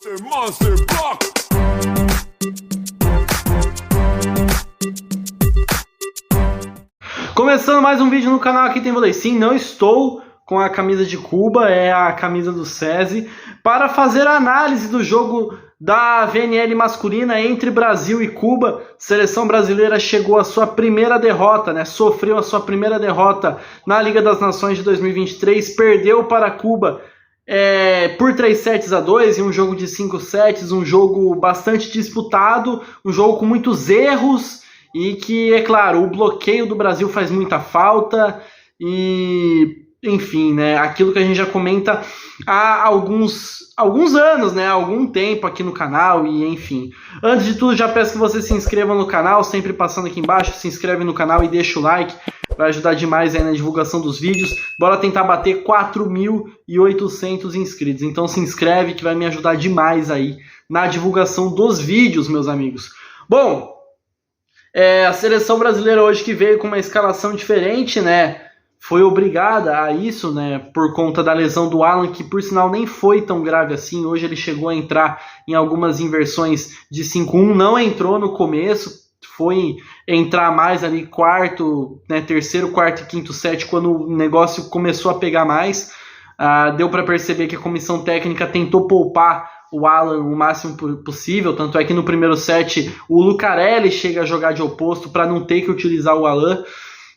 Monster Block. Começando mais um vídeo no canal, aqui tem vôlei. Sim, não estou com a camisa de Cuba, é a camisa do SESI, para fazer a análise do jogo da VNL masculina entre Brasil e Cuba. Seleção brasileira chegou à sua primeira derrota, né? Sofreu a sua primeira derrota na Liga das Nações de 2023, perdeu para Cuba por 3-2 em um jogo de 5 sets, um jogo bastante disputado, um jogo com muitos erros e que, é claro, o bloqueio do Brasil faz muita falta e, enfim, né, aquilo que a gente já comenta há alguns anos, né, há algum tempo aqui no canal e, enfim. Antes de tudo, já peço que você se inscreva no canal, sempre passando aqui embaixo, se inscreve no canal e deixa o like, vai ajudar demais aí na divulgação dos vídeos. Bora tentar bater 4.800 inscritos, então se inscreve que vai me ajudar demais aí na divulgação dos vídeos, meus amigos. Bom, a seleção brasileira hoje que veio com uma escalação diferente, né, foi obrigada a isso, né, por conta da lesão do Alan, que por sinal nem foi tão grave assim. Hoje ele chegou a entrar em algumas inversões de 5-1, não entrou no começo, foi entrar mais ali quarto, né, terceiro, quarto e quinto set, quando o negócio começou a pegar mais. Deu para perceber que a comissão técnica tentou poupar o Alan o máximo possível, tanto é que no primeiro set o Lucarelli chega a jogar de oposto para não ter que utilizar o Alan.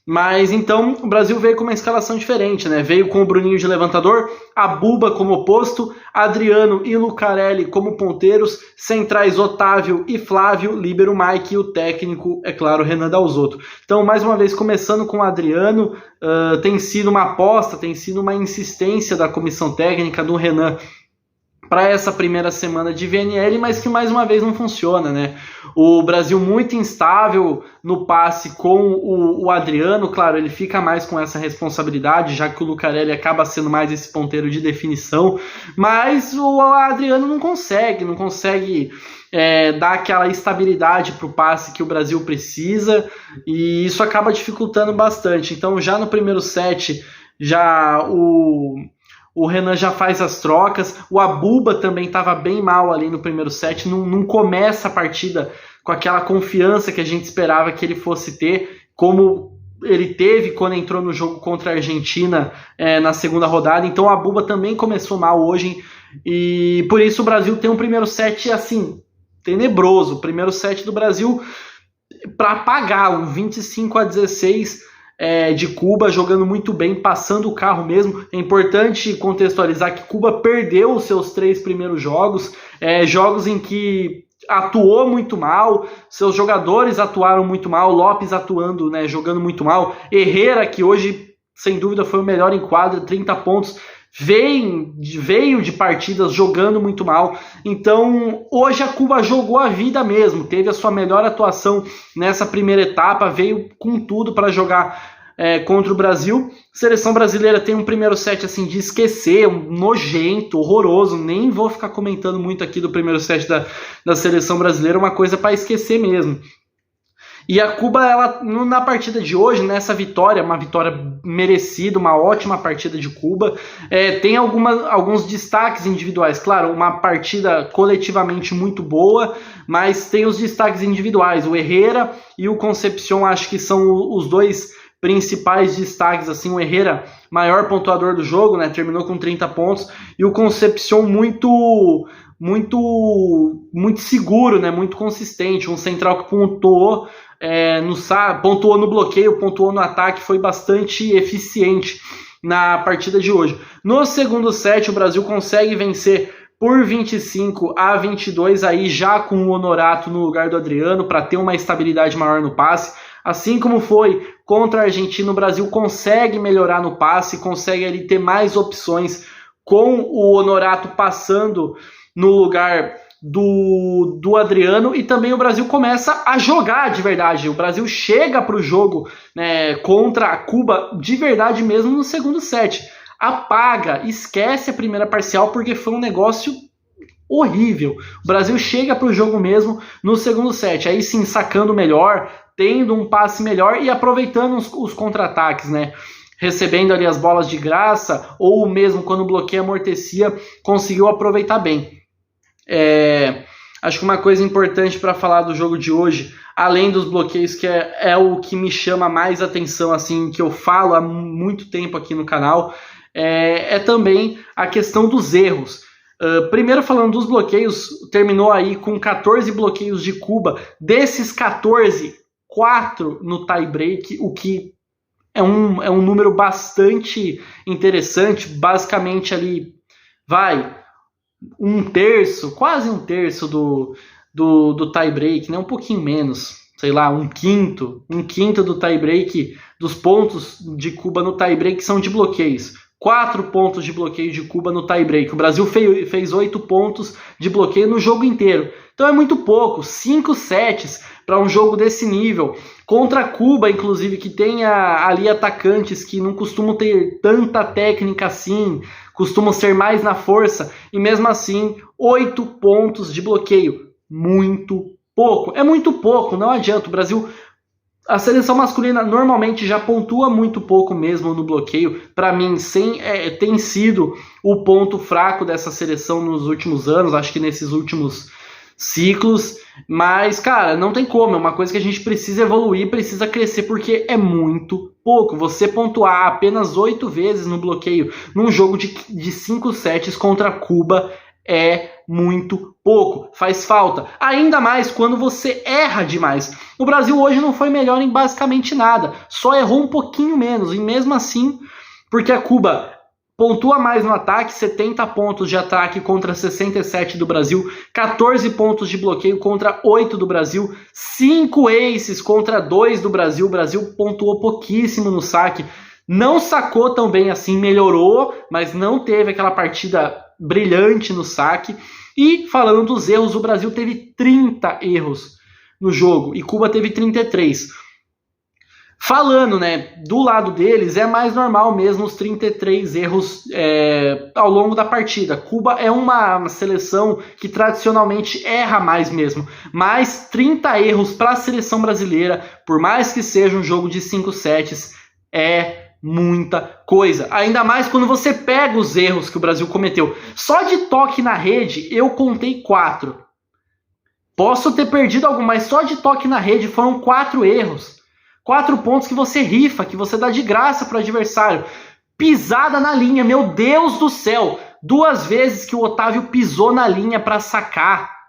Mas então o Brasil veio com uma escalação diferente, né? Veio com o Bruninho de levantador, a Buba como oposto, Adriano e Lucarelli como ponteiros, centrais Otávio e Flávio, líbero Mike e o técnico, é claro, Renan Dalzotto. Então, mais uma vez, começando com o Adriano, tem sido uma aposta, tem sido uma insistência da comissão técnica do Renan para essa primeira semana de VNL, mas que mais uma vez não funciona, né? O Brasil muito instável no passe com o Adriano, claro, ele fica mais com essa responsabilidade, já que o Lucarelli acaba sendo mais esse ponteiro de definição, mas o Adriano não consegue dar aquela estabilidade para o passe que o Brasil precisa, e isso acaba dificultando bastante. Então, já no primeiro set, o Renan já faz as trocas, o Abuba também estava bem mal ali no primeiro set, não começa a partida com aquela confiança que a gente esperava que ele fosse ter, como ele teve quando entrou no jogo contra a Argentina na segunda rodada. Então o Abuba também começou mal hoje, e por isso o Brasil tem um primeiro set assim, tenebroso. O primeiro set do Brasil para apagar, um 25-16 de Cuba, jogando muito bem, passando o carro mesmo. É importante contextualizar que Cuba perdeu os seus 3 primeiros jogos, jogos em que atuou muito mal, seus jogadores atuaram muito mal, Lopes atuando, né, jogando muito mal, Herrera, que hoje sem dúvida foi o melhor em quadra, 30 pontos, veio de partidas jogando muito mal. Então hoje a Cuba jogou a vida mesmo, teve a sua melhor atuação nessa primeira etapa, veio com tudo para jogar contra o Brasil. A seleção brasileira tem um primeiro set assim de esquecer, um nojento, horroroso, nem vou ficar comentando muito aqui do primeiro set da seleção brasileira, uma coisa para esquecer mesmo. E a Cuba, ela, na partida de hoje, nessa vitória, uma vitória merecida, uma ótima partida de Cuba, tem alguns destaques individuais. Claro, uma partida coletivamente muito boa, mas tem os destaques individuais. O Herrera e o Concepción, acho que são os dois principais destaques. Assim, o Herrera, maior pontuador do jogo, né, terminou com 30 pontos, e o Concepción muito seguro, né, muito consistente, um central que pontuou no bloqueio, pontuou no ataque, foi bastante eficiente na partida de hoje. No segundo set, o Brasil consegue vencer por 25-22, aí já com o Honorato no lugar do Adriano, para ter uma estabilidade maior no passe. Assim como foi contra a Argentina, o Brasil consegue melhorar no passe, consegue ali ter mais opções com o Honorato passando no lugar do Adriano, e também o Brasil começa a jogar de verdade. O Brasil chega para o jogo, né, contra a Cuba de verdade mesmo no segundo set. Apaga, esquece a primeira parcial, porque foi um negócio horrível. O Brasil chega para o jogo mesmo no segundo set, aí sim sacando melhor, tendo um passe melhor e aproveitando os contra-ataques, né? Recebendo ali as bolas de graça, ou mesmo quando o bloqueio amortecia, conseguiu aproveitar bem. Acho que uma coisa importante para falar do jogo de hoje, além dos bloqueios, que é o que me chama mais atenção, assim, que eu falo há muito tempo aqui no canal, é também a questão dos erros. Primeiro falando dos bloqueios, terminou aí com 14 bloqueios de Cuba. Desses 14, 4 no tie-break, o que é um número bastante interessante. Basicamente ali quase um terço do tie-break, né? Um pouquinho menos, sei lá, um quinto do tie-break, dos pontos de Cuba no tie-break são de bloqueios. 4 pontos de bloqueio de Cuba no tie-break. O Brasil fez 8 pontos de bloqueio no jogo inteiro. Então é muito pouco, 5 sets para um jogo desse nível. Contra Cuba, inclusive, que tem ali atacantes que não costumam ter tanta técnica assim, costumam ser mais na força, e mesmo assim, 8 pontos de bloqueio. Muito pouco. É muito pouco, não adianta. O Brasil... A seleção masculina normalmente já pontua muito pouco mesmo no bloqueio. Para mim, tem sido o ponto fraco dessa seleção nos últimos anos, acho que nesses últimos ciclos. Mas, cara, não tem como. É uma coisa que a gente precisa evoluir, precisa crescer, porque é muito pouco. Você pontuar apenas 8 vezes no bloqueio num jogo de 5 sets contra Cuba é muito pouco, faz falta, ainda mais quando você erra demais. O Brasil hoje não foi melhor em basicamente nada, só errou um pouquinho menos, e mesmo assim, porque a Cuba pontua mais no ataque, 70 pontos de ataque contra 67 do Brasil, 14 pontos de bloqueio contra 8 do Brasil, 5 aces contra 2 do Brasil. O Brasil pontuou pouquíssimo no saque, não sacou tão bem assim, melhorou, mas não teve aquela partida brilhante no saque. E falando dos erros, o Brasil teve 30 erros no jogo e Cuba teve 33. Falando, né, do lado deles, é mais normal mesmo os 33 erros ao longo da partida. Cuba é uma seleção que tradicionalmente erra mais mesmo, mas 30 erros para a seleção brasileira, por mais que seja um jogo de 5 sets, é muita coisa, ainda mais quando você pega os erros que o Brasil cometeu. Só de toque na rede eu contei 4. Posso ter perdido algum, mas só de toque na rede foram 4 erros. 4 pontos que você rifa, que você dá de graça para o adversário. Pisada na linha, meu Deus do céu, 2 vezes que o Otávio pisou na linha para sacar.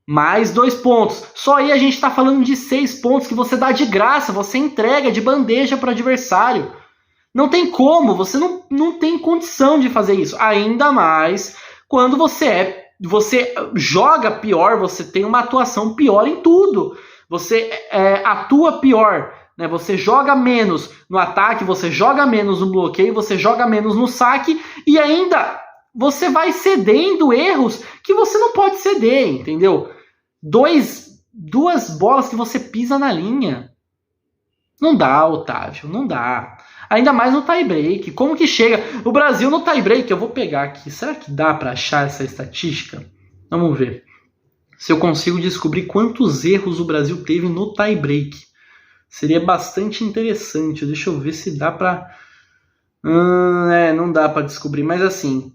Mais 2 pontos. Só aí a gente está falando de 6 pontos que você dá de graça, você entrega de bandeja para o adversário. Não tem como, você não tem condição de fazer isso. Ainda mais quando você joga pior, você tem uma atuação pior em tudo. Você atua pior, né? Você joga menos no ataque, você joga menos no bloqueio, você joga menos no saque e ainda você vai cedendo erros que você não pode ceder, entendeu? 2 bolas que você pisa na linha. Não dá, Otávio, não dá. Ainda mais no tie-break. Como que chega? O Brasil no tie-break, eu vou pegar aqui. Será que dá para achar essa estatística? Vamos ver. Se eu consigo descobrir quantos erros o Brasil teve no tie-break. Seria bastante interessante. Deixa eu ver se dá para... não dá para descobrir. Mas assim,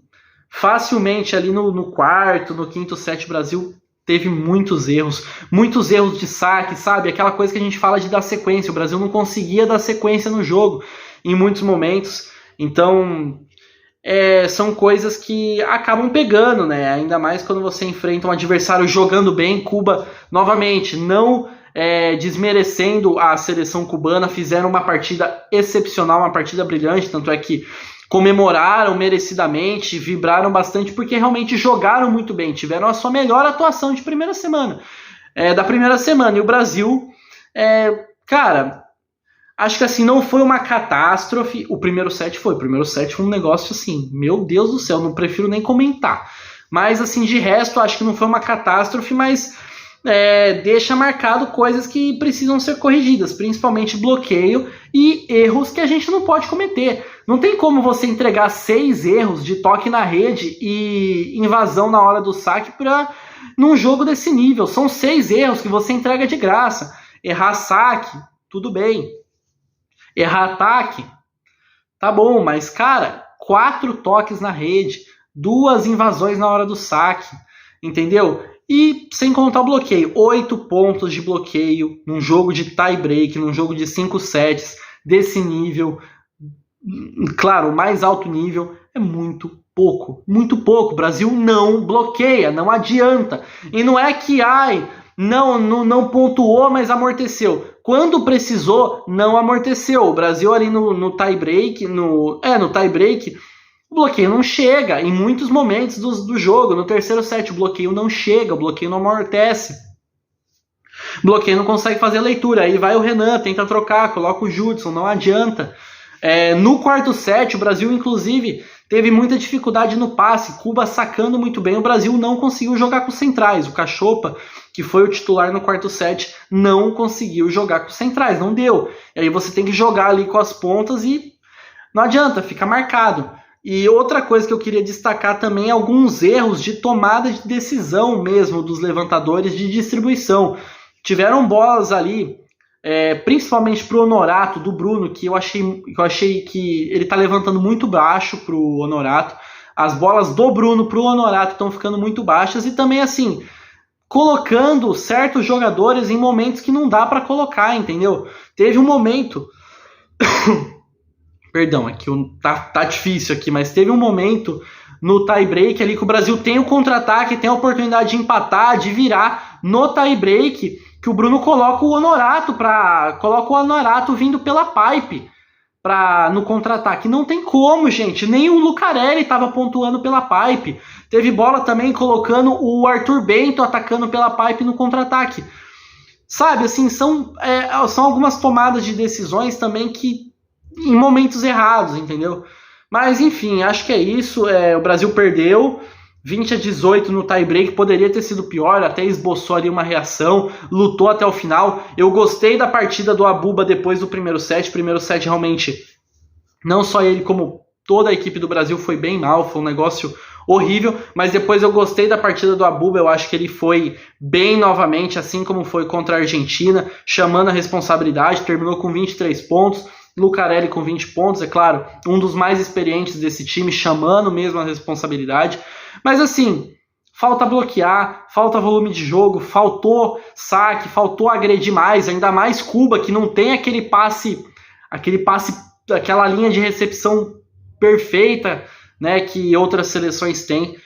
facilmente ali no quarto, no quinto set, o Brasil teve muitos erros de saque, sabe? Aquela coisa que a gente fala de dar sequência. O Brasil não conseguia dar sequência no jogo em muitos momentos. Então, são coisas que acabam pegando, né? Ainda mais quando você enfrenta um adversário jogando bem. Cuba, novamente, não desmerecendo a seleção cubana, fizeram uma partida excepcional, uma partida brilhante, tanto é que comemoraram merecidamente, vibraram bastante, porque realmente jogaram muito bem, tiveram a sua melhor atuação da primeira semana. E o Brasil, cara, acho que assim, não foi uma catástrofe. O primeiro set foi um negócio assim, meu Deus do céu, não prefiro nem comentar. Mas assim, de resto, acho que não foi uma catástrofe, mas deixa marcado coisas que precisam ser corrigidas, principalmente bloqueio e erros que a gente não pode cometer. Não tem como você entregar 6 erros de toque na rede e invasão na hora do saque num jogo desse nível. São 6 erros que você entrega de graça. Errar saque, tudo bem. Errar ataque, tá bom, mas cara, 4 toques na rede, 2 invasões na hora do saque. entendeu? E sem contar o bloqueio, 8 pontos de bloqueio num jogo de tie break, num jogo de 5 sets desse nível, claro, o mais alto nível, é muito pouco, muito pouco. O Brasil não bloqueia, não adianta. E não é que, não pontuou, mas amorteceu. Quando precisou, não amorteceu. O Brasil ali no tie break, no tie break, o bloqueio não chega. Em muitos momentos do jogo, no terceiro set, o bloqueio não chega, o bloqueio não amortece. O bloqueio não consegue fazer a leitura. Aí vai o Renan, tenta trocar, coloca o Judson, não adianta. No quarto set, o Brasil, inclusive, teve muita dificuldade no passe. Cuba sacando muito bem. O Brasil não conseguiu jogar com os centrais. O Cachopa, que foi o titular no quarto set, não conseguiu jogar com os centrais. Não deu. E aí você tem que jogar ali com as pontas e não adianta, fica marcado. E outra coisa que eu queria destacar também é alguns erros de tomada de decisão mesmo dos levantadores de distribuição. Tiveram bolas ali, principalmente para o Honorato, do Bruno, que eu achei que ele está levantando muito baixo para o Honorato. As bolas do Bruno para o Honorato estão ficando muito baixas e também assim, colocando certos jogadores em momentos que não dá para colocar, entendeu? Teve um momento... Perdão, aqui tá difícil aqui, mas teve um momento no tie break ali que o Brasil tem o contra-ataque, tem a oportunidade de empatar, de virar no tie break, que o Bruno coloca o Honorato vindo pela pipe no contra-ataque. Não tem como, gente. Nem o Lucarelli estava pontuando pela pipe. Teve bola também colocando o Arthur Bento atacando pela pipe no contra-ataque. Sabe, assim, são algumas tomadas de decisões também que em momentos errados, entendeu? Mas enfim, acho que é isso. O Brasil perdeu 20-18 no tie-break, poderia ter sido pior, até esboçou ali uma reação, lutou até o final. Eu gostei da partida do Abuba depois do primeiro set. Primeiro set realmente, não só ele como toda a equipe do Brasil foi bem mal, foi um negócio horrível, mas depois eu gostei da partida do Abuba. Eu acho que ele foi bem novamente, assim como foi contra a Argentina, chamando a responsabilidade, terminou com 23 pontos, Lucarelli com 20 pontos, é claro, um dos mais experientes desse time, chamando mesmo a responsabilidade. Mas assim, falta bloquear, falta volume de jogo, faltou saque, faltou agredir mais, ainda mais Cuba, que não tem aquele passe, aquela linha de recepção perfeita, né, que outras seleções têm.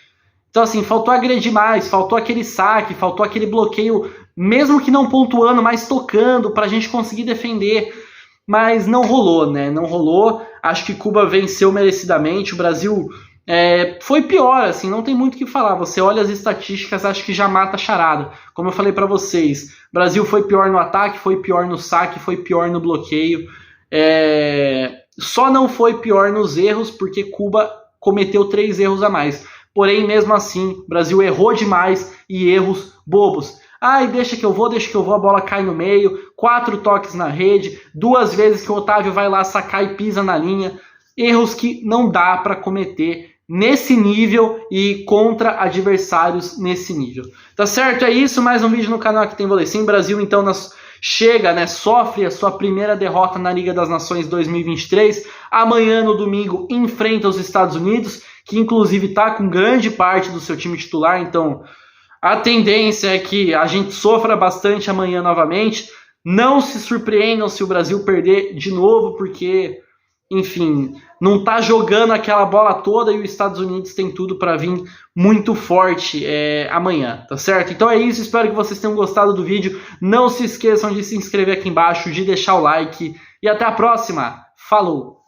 Então assim, faltou agredir mais, faltou aquele saque, faltou aquele bloqueio, mesmo que não pontuando, mas tocando, para a gente conseguir defender. Mas não rolou, né? Não rolou. Acho que Cuba venceu merecidamente. O Brasil foi pior, assim, não tem muito o que falar. Você olha as estatísticas, acho que já mata a charada. Como eu falei para vocês, o Brasil foi pior no ataque, foi pior no saque, foi pior no bloqueio. Só não foi pior nos erros, porque Cuba cometeu 3 erros a mais. Porém, mesmo assim, o Brasil errou demais e erros bobos. Deixa que eu vou, a bola cai no meio, 4 toques na rede, 2 vezes que o Otávio vai lá sacar e pisa na linha. Erros que não dá para cometer nesse nível e contra adversários nesse nível. Tá certo? É isso, mais um vídeo no canal que tem Volecim. Brasil então chega, né, sofre a sua primeira derrota na Liga das Nações 2023. Amanhã, no domingo, enfrenta os Estados Unidos, que inclusive está com grande parte do seu time titular, então a tendência é que a gente sofra bastante amanhã novamente. Não se surpreendam se o Brasil perder de novo, porque, enfim, não está jogando aquela bola toda e os Estados Unidos tem tudo para vir muito forte amanhã, tá certo? Então é isso, espero que vocês tenham gostado do vídeo. Não se esqueçam de se inscrever aqui embaixo, de deixar o like e até a próxima. Falou!